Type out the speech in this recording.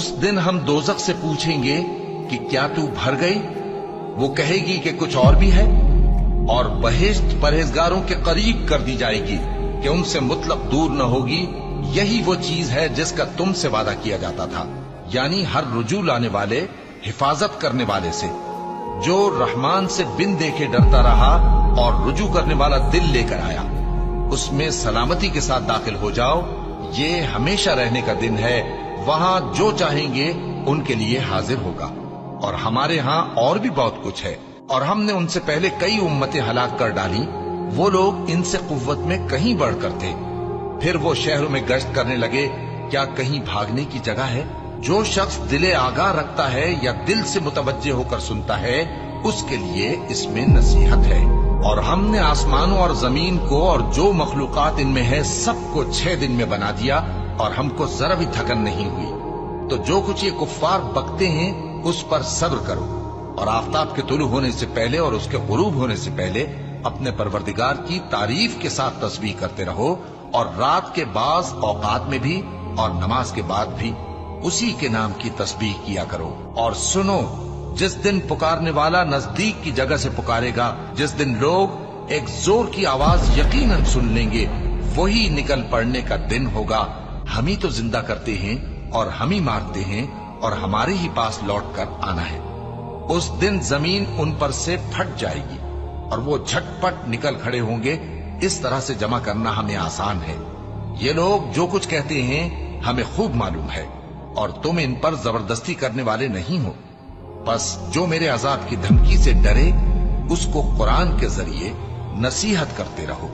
उस दिन हम दोजख से पूछेंगे कि क्या तू भर गई? वो कहेगी कि कुछ और भी है। और बहिश्त परहेजगारों के करीब कर दी जाएगी कि उनसे मुतलक दूर न होगी। यही वो चीज है जिसका तुमसे वादा किया जाता था, यानी हर रुजू लाने वाले, हिफाजत करने वाले से। जो रहमान से बिन देखे डरता रहा और रुजू करने वाला दिल लेकर आया, उसमें सलामती के साथ दाखिल हो जाओ। ये हमेशा रहने का दिन है, वहां जो चाहेंगे उनके लिए हाजिर होगा। और हमारे यहाँ और भी बहुत कुछ है, और हमने उनसे पहले कई उम्मतें हलाक कर डाली। वो लोग इनसे कुव्वत में कहीं बढ़कर थे। फिर वो शहरों में गश्त करने लगे, क्या कहीं भागने की जगह है? जो शख्स दिले आगाह रखता है या दिल से मुतवज्जे होकर सुनता है, उसके लिए इसमें नसीहत है। और हमने आसमानों और जमीन को और जो मखलूकात इनमें है सबको 6 दिन में बना दिया, और हमको जरा भी थकन नहीं हुई। तो जो कुछ ये कुफ्फार बकते हैं उस पर सब्र करो, और आफताब के तुलू होने से पहले और उसके गुरूब होने से पहले अपने परवरदिगार की तारीफ के साथ तस्बीह करते रहो, और रात के बाज औकात में भी और नमाज के बाद भी उसी के नाम की तस्बीह किया करो। और सुनो, जिस दिन पुकारने वाला नजदीक की जगह से पुकारेगा, जिस दिन लोग एक जोर की आवाज यकीनन सुन लेंगे, वही निकल पड़ने का दिन होगा। हम ही तो जिंदा करते हैं और हम ही मारते हैं, और हमारे ही पास लौट कर आना है। उस दिन जमीन उन पर से फट जाएगी और वो झटपट निकल खड़े होंगे। इस तरह से जमा करना हमें आसान है। ये लोग जो कुछ कहते हैं हमें खूब मालूम है, और तुम इन पर जबरदस्ती करने वाले नहीं हो। बस जो मेरे अजाब की धमकी से डरे, उसको कुरान के जरिए नसीहत करते रहो।